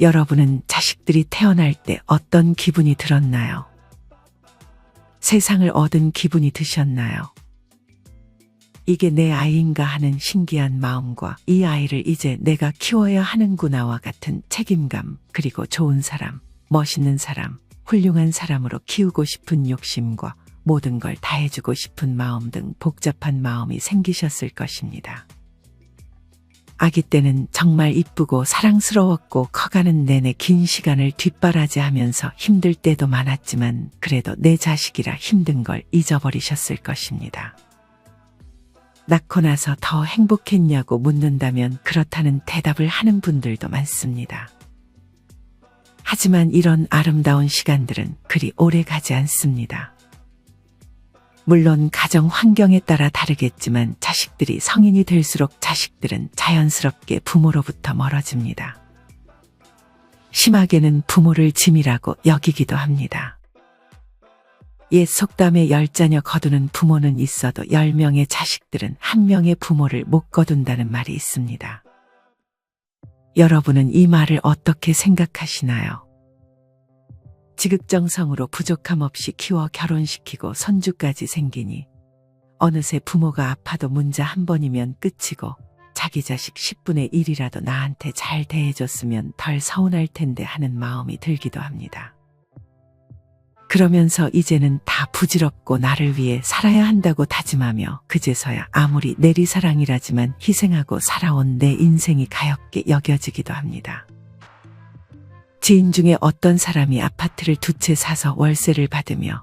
여러분은 자식들이 태어날 때 어떤 기분이 들었나요? 세상을 얻은 기분이 드셨나요? 이게 내 아이인가 하는 신기한 마음과 이 아이를 이제 내가 키워야 하는구나와 같은 책임감, 그리고 좋은 사람, 멋있는 사람, 훌륭한 사람으로 키우고 싶은 욕심과 모든 걸 다 해주고 싶은 마음 등 복잡한 마음이 생기셨을 것입니다. 아기 때는 정말 이쁘고 사랑스러웠고 커가는 내내 긴 시간을 뒷바라지하면서 힘들 때도 많았지만 그래도 내 자식이라 힘든 걸 잊어버리셨을 것입니다. 낳고 나서 더 행복했냐고 묻는다면 그렇다는 대답을 하는 분들도 많습니다. 하지만 이런 아름다운 시간들은 그리 오래 가지 않습니다. 물론 가정 환경에 따라 다르겠지만 자식들이 성인이 될수록 자식들은 자연스럽게 부모로부터 멀어집니다. 심하게는 부모를 짐이라고 여기기도 합니다. 옛 속담에 10자녀 거두는 부모는 있어도 10명의 자식들은 1명의 부모를 못 거둔다는 말이 있습니다. 여러분은 이 말을 어떻게 생각하시나요? 지극정성으로 부족함 없이 키워 결혼시키고 손주까지 생기니 어느새 부모가 아파도 문자 한 번이면 끝이고 자기 자식 10분의 1이라도 나한테 잘 대해줬으면 덜 서운할 텐데 하는 마음이 들기도 합니다. 그러면서 이제는 다 부질없고 나를 위해 살아야 한다고 다짐하며 그제서야 아무리 내리사랑이라지만 희생하고 살아온 내 인생이 가엾게 여겨지기도 합니다. 지인 중에 어떤 사람이 아파트를 2채 사서 월세를 받으며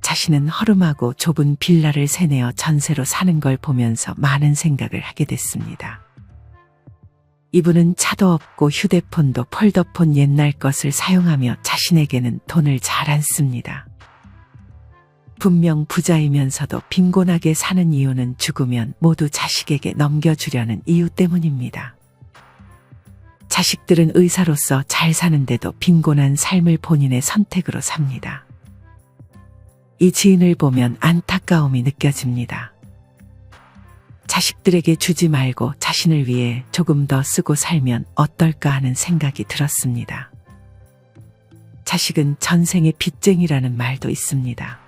자신은 허름하고 좁은 빌라를 세내어 전세로 사는 걸 보면서 많은 생각을 하게 됐습니다. 이분은 차도 없고 휴대폰도 폴더폰 옛날 것을 사용하며 자신에게는 돈을 잘 안 씁니다. 분명 부자이면서도 빈곤하게 사는 이유는 죽으면 모두 자식에게 넘겨주려는 이유 때문입니다. 자식들은 의사로서 잘 사는데도 빈곤한 삶을 본인의 선택으로 삽니다. 이 지인을 보면 안타까움이 느껴집니다. 자식들에게 주지 말고 자신을 위해 조금 더 쓰고 살면 어떨까 하는 생각이 들었습니다. 자식은 전생의 빚쟁이라는 말도 있습니다.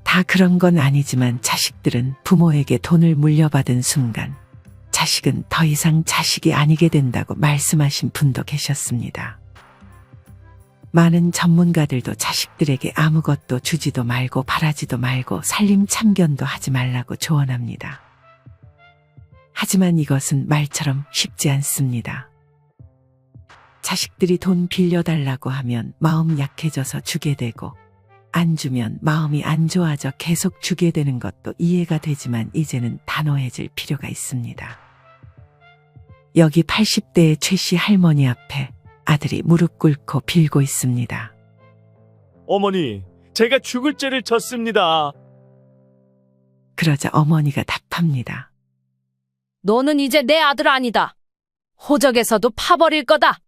다 그런 건 아니지만 자식들은 부모에게 돈을 물려받은 순간 자식은 더 이상 자식이 아니게 된다고 말씀하신 분도 계셨습니다. 많은 전문가들도 자식들에게 아무것도 주지도 말고 바라지도 말고 살림 참견도 하지 말라고 조언합니다. 하지만 이것은 말처럼 쉽지 않습니다. 자식들이 돈 빌려달라고 하면 마음 약해져서 주게 되고 안 주면 마음이 안 좋아져 계속 주게 되는 것도 이해가 되지만 이제는 단호해질 필요가 있습니다. 여기 80대의 최 씨 할머니 앞에 아들이 무릎 꿇고 빌고 있습니다. 어머니, 제가 죽을 죄를 졌습니다. 그러자 어머니가 답합니다. 너는 이제 내 아들 아니다. 호적에서도 파버릴 거다.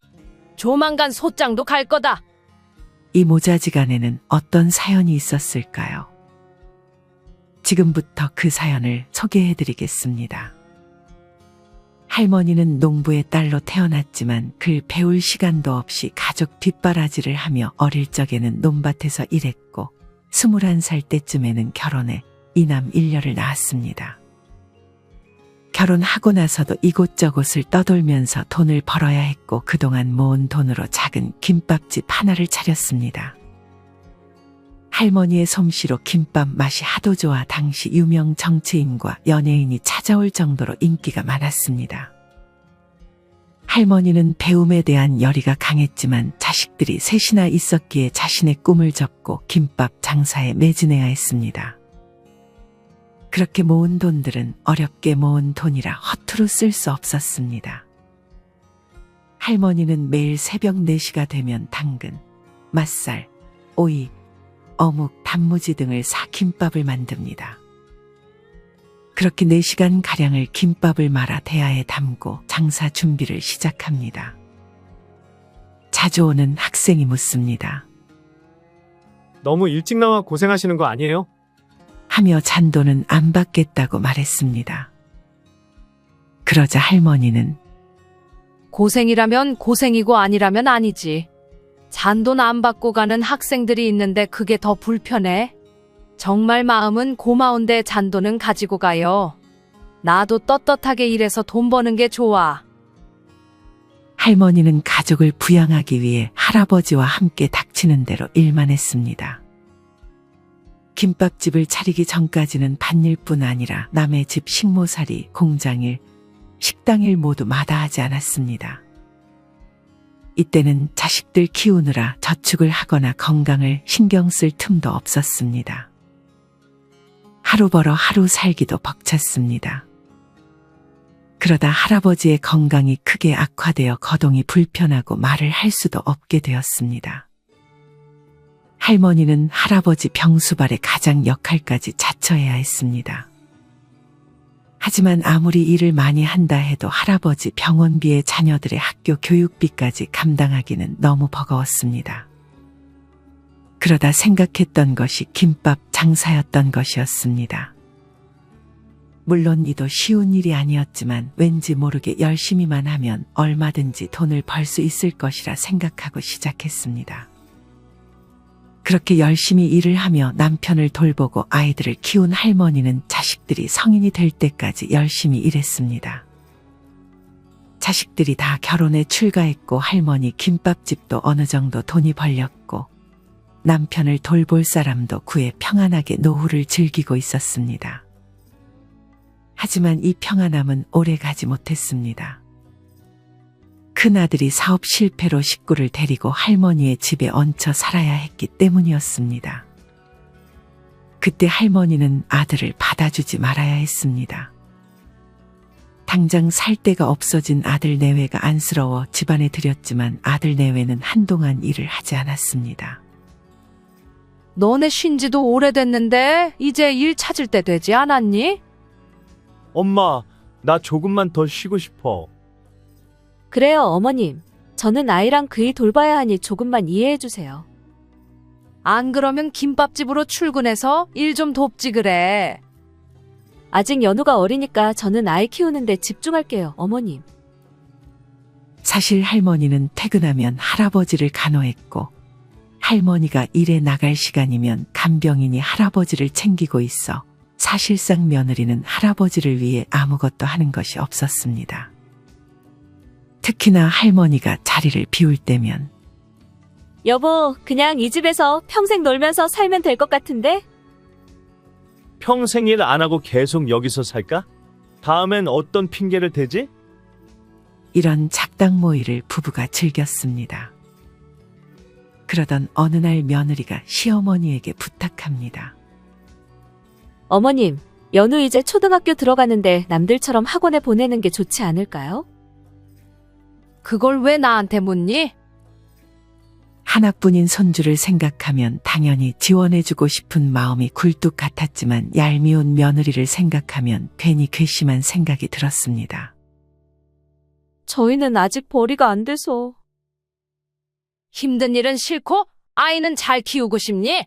조만간 소장도 갈 거다. 이 모자지간에는 어떤 사연이 있었을까요? 지금부터 그 사연을 소개해드리겠습니다. 할머니는 농부의 딸로 태어났지만 글 배울 시간도 없이 가족 뒷바라지를 하며 어릴 적에는 논밭에서 일했고 21살 때쯤에는 결혼해 이남 일녀를 낳았습니다. 결혼하고 나서도 이곳저곳을 떠돌면서 돈을 벌어야 했고 그동안 모은 돈으로 작은 김밥집 하나를 차렸습니다. 할머니의 솜씨로 김밥 맛이 하도 좋아 당시 유명 정치인과 연예인이 찾아올 정도로 인기가 많았습니다. 할머니는 배움에 대한 열의가 강했지만 자식들이 셋이나 있었기에 자신의 꿈을 접고 김밥 장사에 매진해야 했습니다. 그렇게 모은 돈들은 어렵게 모은 돈이라 허투루 쓸 수 없었습니다. 할머니는 매일 새벽 4시가 되면 당근, 맛살, 오이, 어묵, 단무지 등을 사 김밥을 만듭니다. 그렇게 4시간가량을 김밥을 말아 대야에 담고 장사 준비를 시작합니다. 자주 오는 학생이 묻습니다. 너무 일찍 나와 고생하시는 거 아니에요? 하며 잔돈은 안 받겠다고 말했습니다. 그러자 할머니는 고생이라면 고생이고 아니라면 아니지. 잔돈 안 받고 가는 학생들이 있는데 그게 더 불편해. 정말 마음은 고마운데 잔돈은 가지고 가요. 나도 떳떳하게 일해서 돈 버는 게 좋아. 할머니는 가족을 부양하기 위해 할아버지와 함께 닥치는 대로 일만 했습니다. 김밥집을 차리기 전까지는 밭일뿐 아니라 남의 집 식모살이, 공장일, 식당일 모두 마다하지 않았습니다. 이때는 자식들 키우느라 저축을 하거나 건강을 신경 쓸 틈도 없었습니다. 하루 벌어 하루 살기도 벅찼습니다. 그러다 할아버지의 건강이 크게 악화되어 거동이 불편하고 말을 할 수도 없게 되었습니다. 할머니는 할아버지 병수발의 가장 역할까지 자처해야 했습니다. 하지만 아무리 일을 많이 한다 해도 할아버지 병원비에 자녀들의 학교 교육비까지 감당하기는 너무 버거웠습니다. 그러다 생각했던 것이 김밥 장사였던 것이었습니다. 물론 이도 쉬운 일이 아니었지만 왠지 모르게 열심히만 하면 얼마든지 돈을 벌 수 있을 것이라 생각하고 시작했습니다. 그렇게 열심히 일을 하며 남편을 돌보고 아이들을 키운 할머니는 자식들이 성인이 될 때까지 열심히 일했습니다. 자식들이 다 결혼에 출가했고 할머니 김밥집도 어느 정도 돈이 벌렸고 남편을 돌볼 사람도 구해 평안하게 노후를 즐기고 있었습니다. 하지만 이 평안함은 오래 가지 못했습니다. 큰아들이 사업 실패로 식구를 데리고 할머니의 집에 얹혀 살아야 했기 때문이었습니다. 그때 할머니는 아들을 받아주지 말아야 했습니다. 당장 살 데가 없어진 아들 내외가 안쓰러워 집안에 들였지만 아들 내외는 한동안 일을 하지 않았습니다. 너네 쉰지도 오래됐는데 이제 일 찾을 때 되지 않았니? 엄마, 나 조금만 더 쉬고 싶어. 그래요, 어머님. 저는 아이랑 그 일 돌봐야 하니 조금만 이해해 주세요. 안 그러면 김밥집으로 출근해서 일 좀 돕지 그래. 아직 연우가 어리니까 저는 아이 키우는데 집중할게요, 어머님. 사실 할머니는 퇴근하면 할아버지를 간호했고 할머니가 일에 나갈 시간이면 간병인이 할아버지를 챙기고 있어 사실상 며느리는 할아버지를 위해 아무것도 하는 것이 없었습니다. 특히나 할머니가 자리를 비울 때면 여보, 그냥 이 집에서 평생 놀면서 살면 될 것 같은데? 평생 일 안 하고 계속 여기서 살까? 다음엔 어떤 핑계를 대지? 이런 작당모의를 부부가 즐겼습니다. 그러던 어느 날 며느리가 시어머니에게 부탁합니다. 어머님, 연우 이제 초등학교 들어가는데 남들처럼 학원에 보내는 게 좋지 않을까요? 그걸 왜 나한테 묻니? 하나뿐인 손주를 생각하면 당연히 지원해주고 싶은 마음이 굴뚝 같았지만 얄미운 며느리를 생각하면 괜히 괘씸한 생각이 들었습니다. 저희는 아직 벌이가 안 돼서. 힘든 일은 싫고 아이는 잘 키우고 싶니?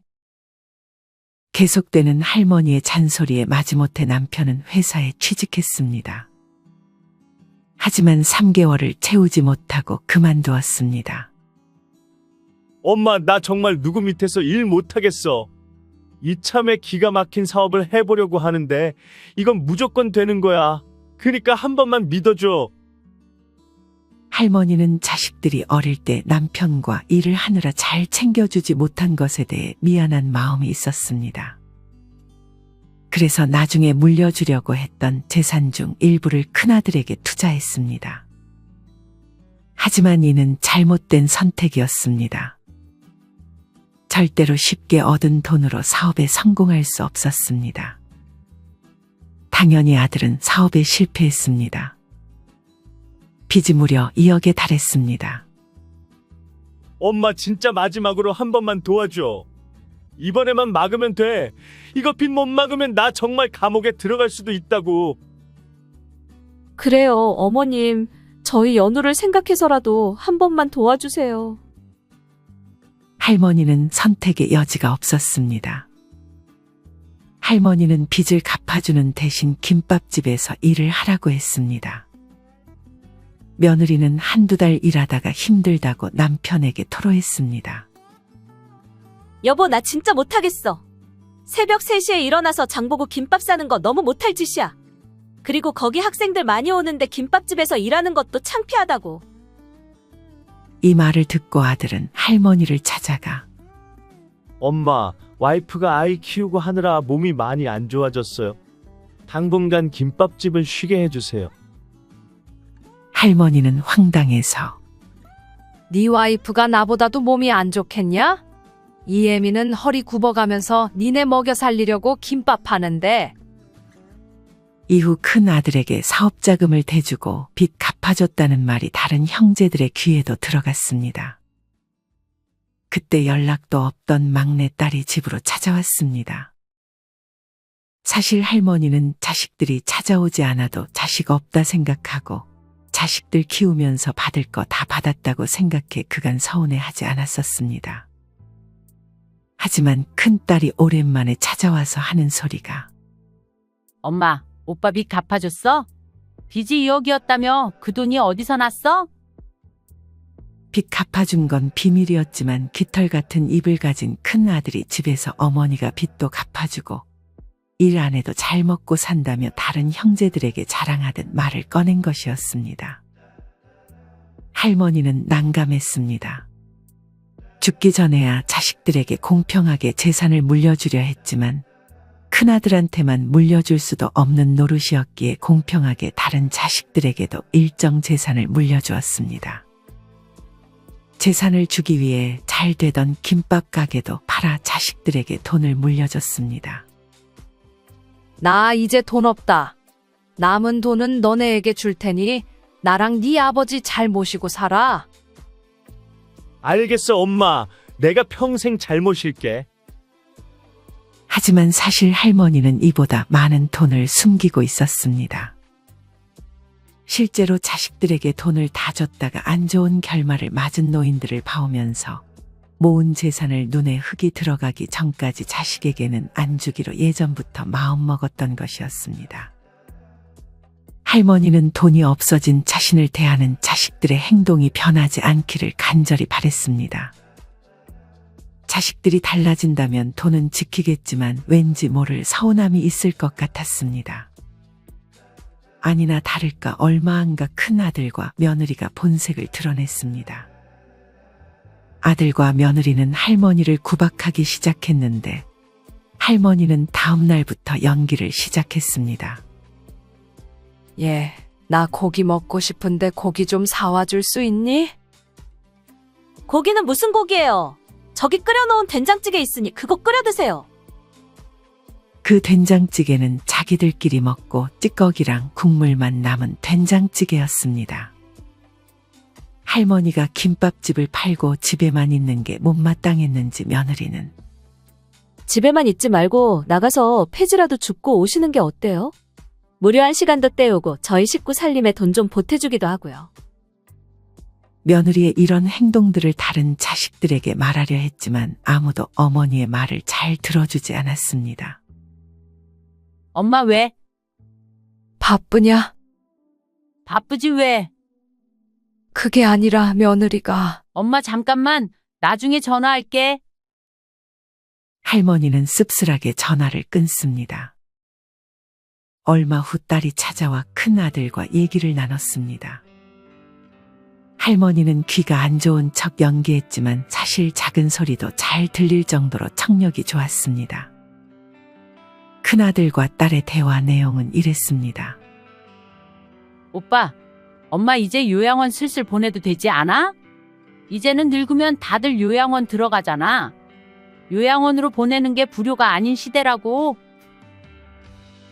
계속되는 할머니의 잔소리에 마지못해 남편은 회사에 취직했습니다. 하지만 3개월을 채우지 못하고 그만두었습니다. 엄마, 나 정말 누구 밑에서 일 못하겠어. 이참에 기가 막힌 사업을 해보려고 하는데 이건 무조건 되는 거야. 그러니까 한 번만 믿어줘. 할머니는 자식들이 어릴 때 남편과 일을 하느라 잘 챙겨주지 못한 것에 대해 미안한 마음이 있었습니다. 그래서 나중에 물려주려고 했던 재산 중 일부를 큰아들에게 투자했습니다. 하지만 이는 잘못된 선택이었습니다. 절대로 쉽게 얻은 돈으로 사업에 성공할 수 없었습니다. 당연히 아들은 사업에 실패했습니다. 빚이 무려 2억에 달했습니다. 엄마, 진짜 마지막으로 한 번만 도와줘. 이번에만 막으면 돼. 이거 빚 못 막으면 나 정말 감옥에 들어갈 수도 있다고. 그래요, 어머님. 저희 연우를 생각해서라도 한 번만 도와주세요. 할머니는 선택의 여지가 없었습니다. 할머니는 빚을 갚아주는 대신 김밥집에서 일을 하라고 했습니다. 며느리는 한두 달 일하다가 힘들다고 남편에게 토로했습니다. 여보, 나 진짜 못하겠어. 새벽 3시에 일어나서 장보고 김밥 싸는 거 너무 못할 짓이야. 그리고 거기 학생들 많이 오는데 김밥집에서 일하는 것도 창피하다고. 이 말을 듣고 아들은 할머니를 찾아가 엄마, 와이프가 아이 키우고 하느라 몸이 많이 안 좋아졌어요. 당분간 김밥집을 쉬게 해주세요. 할머니는 황당해서 네 와이프가 나보다도 몸이 안 좋겠냐? 이혜미는 허리 굽어가면서 니네 먹여 살리려고 김밥 파는데. 이후 큰 아들에게 사업자금을 대주고 빚 갚아줬다는 말이 다른 형제들의 귀에도 들어갔습니다. 그때 연락도 없던 막내딸이 집으로 찾아왔습니다. 사실 할머니는 자식들이 찾아오지 않아도 자식 없다 생각하고 자식들 키우면서 받을 거 다 받았다고 생각해 그간 서운해하지 않았었습니다. 하지만 큰딸이 오랜만에 찾아와서 하는 소리가 엄마, 오빠 빚 갚아줬어? 빚이 2억이었다며 그 돈이 어디서 났어? 빚 갚아준 건 비밀이었지만 깃털 같은 입을 가진 큰 아들이 집에서 어머니가 빚도 갚아주고 일 안 해도 잘 먹고 산다며 다른 형제들에게 자랑하듯 말을 꺼낸 것이었습니다. 할머니는 난감했습니다. 죽기 전에야 자식들에게 공평하게 재산을 물려주려 했지만 큰아들한테만 물려줄 수도 없는 노릇이었기에 공평하게 다른 자식들에게도 일정 재산을 물려주었습니다. 재산을 주기 위해 잘 되던 김밥 가게도 팔아 자식들에게 돈을 물려줬습니다. 나 이제 돈 없다. 남은 돈은 너네에게 줄 테니 나랑 네 아버지 잘 모시고 살아. 알겠어, 엄마. 내가 평생 잘 모실게. 하지만 사실 할머니는 이보다 많은 돈을 숨기고 있었습니다. 실제로 자식들에게 돈을 다 줬다가 안 좋은 결말을 맞은 노인들을 봐오면서 모은 재산을 눈에 흙이 들어가기 전까지 자식에게는 안 주기로 예전부터 마음먹었던 것이었습니다. 할머니는 돈이 없어진 자신을 대하는 자식들의 행동이 변하지 않기를 간절히 바랬습니다. 자식들이 달라진다면 돈은 지키겠지만 왠지 모를 서운함이 있을 것 같았습니다. 아니나 다를까 얼마 안가 큰아들과 며느리가 본색을 드러냈습니다. 아들과 며느리는 할머니를 구박하기 시작했는데 할머니는 다음 날부터 연기를 시작했습니다. 예, 나 고기 먹고 싶은데 고기 좀 사와 줄 수 있니? 고기는 무슨 고기예요? 저기 끓여놓은 된장찌개 있으니 그거 끓여 드세요. 그 된장찌개는 자기들끼리 먹고 찌꺼기랑 국물만 남은 된장찌개였습니다. 할머니가 김밥집을 팔고 집에만 있는 게 못마땅했는지 며느리는 집에만 있지 말고 나가서 폐지라도 줍고 오시는 게 어때요? 무료한 시간도 때우고 저희 식구 살림에 돈 좀 보태주기도 하고요. 며느리의 이런 행동들을 다른 자식들에게 말하려 했지만 아무도 어머니의 말을 잘 들어주지 않았습니다. 엄마 왜? 바쁘냐? 바쁘지 왜? 그게 아니라 며느리가. 엄마 잠깐만, 나중에 전화할게. 할머니는 씁쓸하게 전화를 끊습니다. 얼마 후 딸이 찾아와 큰아들과 얘기를 나눴습니다. 할머니는 귀가 안 좋은 척 연기했지만 사실 작은 소리도 잘 들릴 정도로 청력이 좋았습니다. 큰아들과 딸의 대화 내용은 이랬습니다. 오빠, 엄마 이제 요양원 슬슬 보내도 되지 않아? 이제는 늙으면 다들 요양원 들어가잖아. 요양원으로 보내는 게 불효가 아닌 시대라고.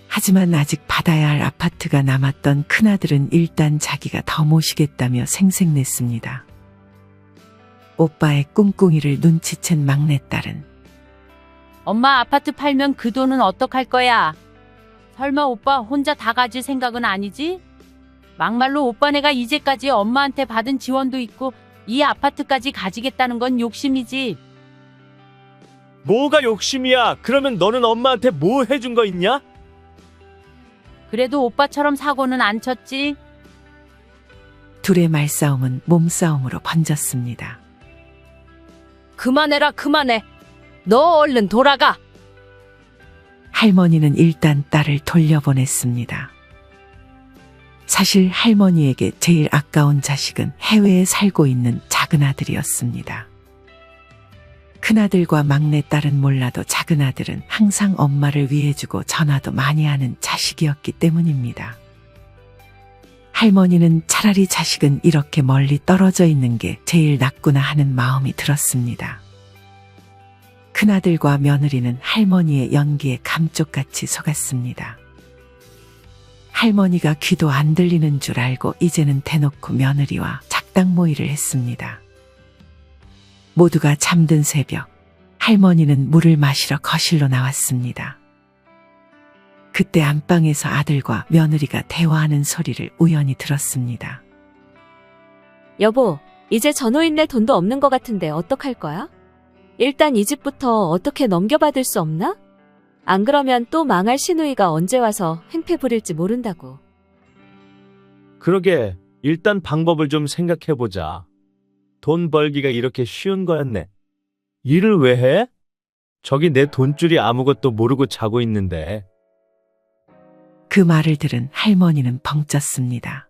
하지만 아직 받아야 할 아파트가 남았던 큰아들은 일단 자기가 더 모시겠다며 생색냈습니다. 오빠의 꿍꿍이를 눈치챈 막내딸은 엄마 아파트 팔면 그 돈은 어떡할 거야? 설마 오빠 혼자 다 가질 생각은 아니지? 막말로 오빠네가 이제까지 엄마한테 받은 지원도 있고 이 아파트까지 가지겠다는 건 욕심이지. 뭐가 욕심이야? 그러면 너는 엄마한테 뭐 해준 거 있냐? 그래도 오빠처럼 사고는 안 쳤지. 둘의 말싸움은 몸싸움으로 번졌습니다. 그만해라, 그만해. 너 얼른 돌아가. 할머니는 일단 딸을 돌려보냈습니다. 사실 할머니에게 제일 아까운 자식은 해외에 살고 있는 작은 아들이었습니다. 큰아들과 막내딸은 몰라도 작은아들은 항상 엄마를 위해주고 전화도 많이 하는 자식이었기 때문입니다. 할머니는 차라리 자식은 이렇게 멀리 떨어져 있는 게 제일 낫구나 하는 마음이 들었습니다. 큰아들과 며느리는 할머니의 연기에 감쪽같이 속았습니다. 할머니가 귀도 안 들리는 줄 알고 이제는 대놓고 며느리와 작당 모의를 했습니다. 모두가 잠든 새벽, 할머니는 물을 마시러 거실로 나왔습니다. 그때 안방에서 아들과 며느리가 대화하는 소리를 우연히 들었습니다. 여보, 이제 전호인네 돈도 없는 것 같은데 어떡할 거야? 일단 이 집부터 어떻게 넘겨받을 수 없나? 안 그러면 또 망할 시누이가 언제 와서 횡패 부릴지 모른다고. 그러게, 일단 방법을 좀 생각해보자. 돈 벌기가 이렇게 쉬운 거였네. 일을 왜 해? 저기 내 돈줄이 아무것도 모르고 자고 있는데. 그 말을 들은 할머니는 벙쪘습니다.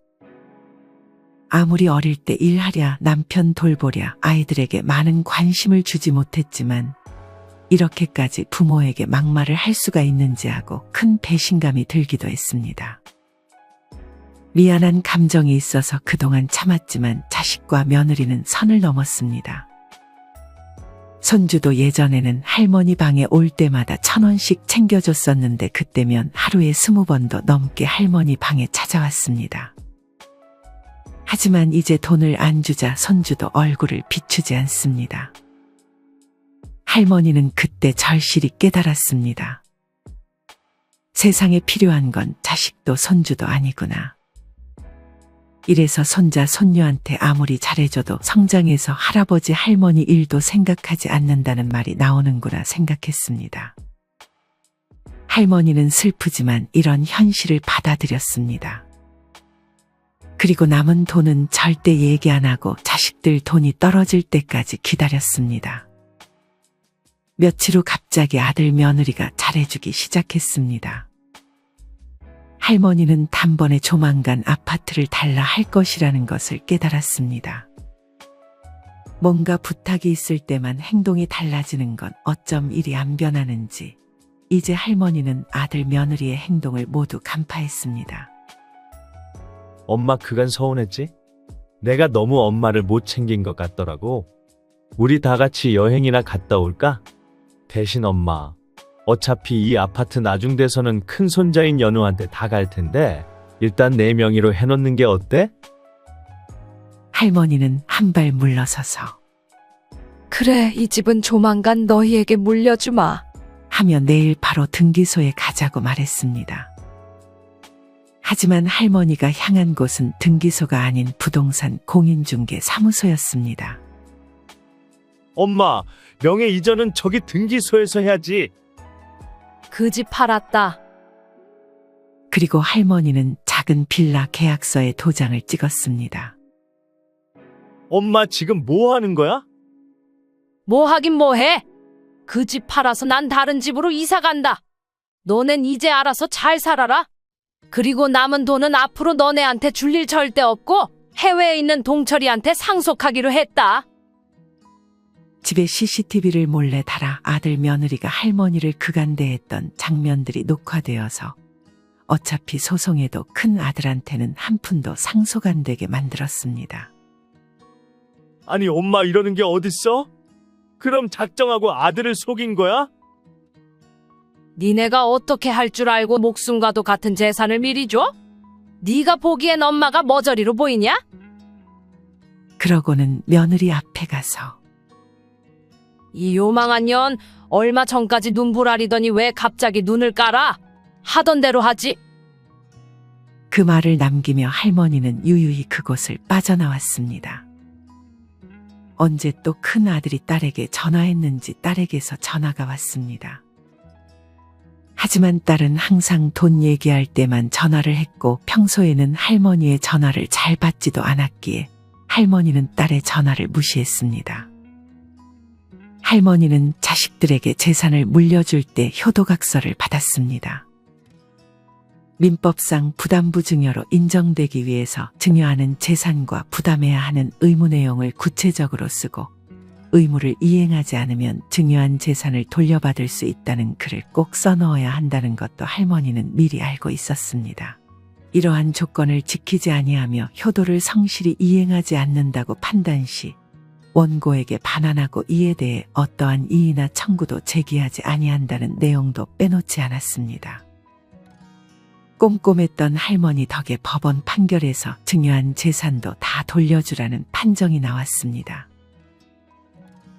아무리 어릴 때 일하랴 남편 돌보랴 아이들에게 많은 관심을 주지 못했지만 이렇게까지 부모에게 막말을 할 수가 있는지 하고 큰 배신감이 들기도 했습니다. 미안한 감정이 있어서 그동안 참았지만 자식과 며느리는 선을 넘었습니다. 손주도 예전에는 할머니 방에 올 때마다 1,000원씩 챙겨줬었는데 그때면 하루에 20번도 넘게 할머니 방에 찾아왔습니다. 하지만 이제 돈을 안 주자 손주도 얼굴을 비추지 않습니다. 할머니는 그때 절실히 깨달았습니다. 세상에 필요한 건 자식도 손주도 아니구나. 이래서 손자 손녀한테 아무리 잘해줘도 성장해서 할아버지 할머니 일도 생각하지 않는다는 말이 나오는구나 생각했습니다. 할머니는 슬프지만 이런 현실을 받아들였습니다. 그리고 남은 돈은 절대 얘기 안 하고 자식들 돈이 떨어질 때까지 기다렸습니다. 며칠 후 갑자기 아들 며느리가 잘해주기 시작했습니다. 할머니는 단번에 조만간 아파트를 달라 할 것이라는 것을 깨달았습니다. 뭔가 부탁이 있을 때만 행동이 달라지는 건 어쩜 이리 안 변하는지 이제 할머니는 아들 며느리의 행동을 모두 간파했습니다. 엄마 그간 서운했지? 내가 너무 엄마를 못 챙긴 것 같더라고. 우리 다 같이 여행이나 갔다 올까? 대신 엄마, 어차피 이 아파트 나중 돼서는 큰 손자인 연우한테 다 갈 텐데 일단 내 명의로 해놓는 게 어때? 할머니는 한 발 물러서서 그래, 이 집은 조만간 너희에게 물려주마. 하며 내일 바로 등기소에 가자고 말했습니다. 하지만 할머니가 향한 곳은 등기소가 아닌 부동산 공인중개 사무소였습니다. 엄마, 명예 이전은 저기 등기소에서 해야지. 그 집 팔았다. 그리고 할머니는 작은 빌라 계약서에 도장을 찍었습니다. 엄마 지금 뭐 하는 거야? 뭐 하긴 뭐 해? 그 집 팔아서 난 다른 집으로 이사 간다. 너넨 이제 알아서 잘 살아라. 그리고 남은 돈은 앞으로 너네한테 줄 일 절대 없고 해외에 있는 동철이한테 상속하기로 했다. 집에 CCTV를 몰래 달아 아들 며느리가 할머니를 그간대했던 장면들이 녹화되어서 어차피 소송에도 큰 아들한테는 한 푼도 상속 안 되게 만들었습니다. 아니 엄마 이러는 게 어딨어? 그럼 작정하고 아들을 속인 거야? 니네가 어떻게 할 줄 알고 목숨과도 같은 재산을 미리 줘? 네가 보기엔 엄마가 머저리로 보이냐? 그러고는 며느리 앞에 가서 이 요망한 년 얼마 전까지 눈부라리더니 왜 갑자기 눈을 깔아? 하던 대로 하지. 그 말을 남기며 할머니는 유유히 그곳을 빠져나왔습니다. 언제 또 큰 아들이 딸에게 전화했는지 딸에게서 전화가 왔습니다. 하지만 딸은 항상 돈 얘기할 때만 전화를 했고 평소에는 할머니의 전화를 잘 받지도 않았기에 할머니는 딸의 전화를 무시했습니다. 할머니는 자식들에게 재산을 물려줄 때 효도각서를 받았습니다. 민법상 부담부 증여로 인정되기 위해서 증여하는 재산과 부담해야 하는 의무 내용을 구체적으로 쓰고 의무를 이행하지 않으면 증여한 재산을 돌려받을 수 있다는 글을 꼭 써넣어야 한다는 것도 할머니는 미리 알고 있었습니다. 이러한 조건을 지키지 아니하며 효도를 성실히 이행하지 않는다고 판단 시 원고에게 반환하고 이에 대해 어떠한 이의나 청구도 제기하지 아니한다는 내용도 빼놓지 않았습니다. 꼼꼼했던 할머니 덕에 법원 판결에서 증여한 재산도 다 돌려주라는 판정이 나왔습니다.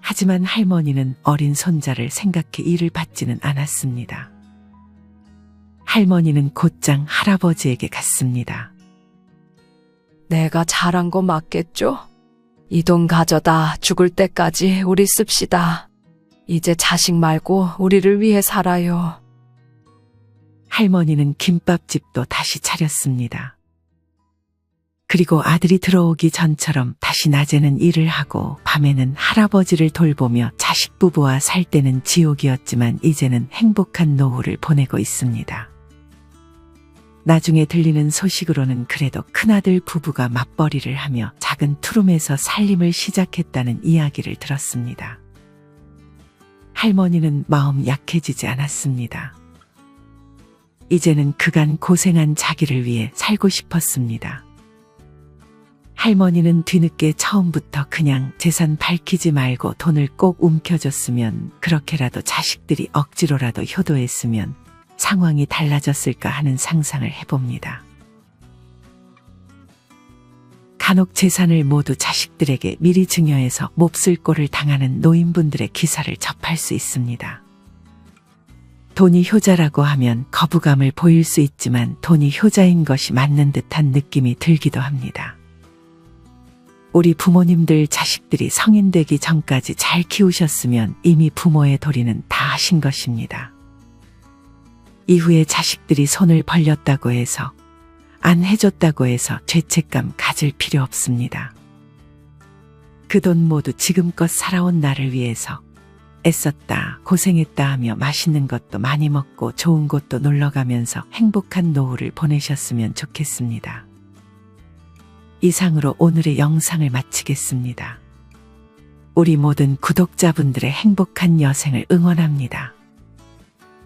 하지만 할머니는 어린 손자를 생각해 이를 받지는 않았습니다. 할머니는 곧장 할아버지에게 갔습니다. 내가 잘한 거 맞겠죠? 이 돈 가져다 죽을 때까지 우리 씁시다. 이제 자식 말고 우리를 위해 살아요. 할머니는 김밥집도 다시 차렸습니다. 그리고 아들이 들어오기 전처럼 다시 낮에는 일을 하고 밤에는 할아버지를 돌보며 자식 부부와 살 때는 지옥이었지만 이제는 행복한 노후를 보내고 있습니다. 나중에 들리는 소식으로는 그래도 큰아들 부부가 맞벌이를 하며 작은 투룸에서 살림을 시작했다는 이야기를 들었습니다. 할머니는 마음 약해지지 않았습니다. 이제는 그간 고생한 자기를 위해 살고 싶었습니다. 할머니는 뒤늦게 처음부터 그냥 재산 밝히지 말고 돈을 꼭 움켜줬으면 그렇게라도 자식들이 억지로라도 효도했으면 상황이 달라졌을까 하는 상상을 해봅니다. 간혹 재산을 모두 자식들에게 미리 증여해서 몹쓸 꼴을 당하는 노인분들의 기사를 접할 수 있습니다. 돈이 효자라고 하면 거부감을 보일 수 있지만 돈이 효자인 것이 맞는 듯한 느낌이 들기도 합니다. 우리 부모님들 자식들이 성인 되기 전까지 잘 키우셨으면 이미 부모의 도리는 다 하신 것입니다. 이후에 자식들이 손을 벌렸다고 해서 안 해줬다고 해서 죄책감 가질 필요 없습니다. 그 돈 모두 지금껏 살아온 나를 위해서 애썼다, 고생했다 하며 맛있는 것도 많이 먹고 좋은 곳도 놀러가면서 행복한 노후를 보내셨으면 좋겠습니다. 이상으로 오늘의 영상을 마치겠습니다. 우리 모든 구독자분들의 행복한 여생을 응원합니다.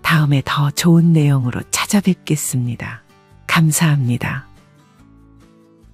다음에 더 좋은 내용으로 찾아뵙겠습니다. 감사합니다.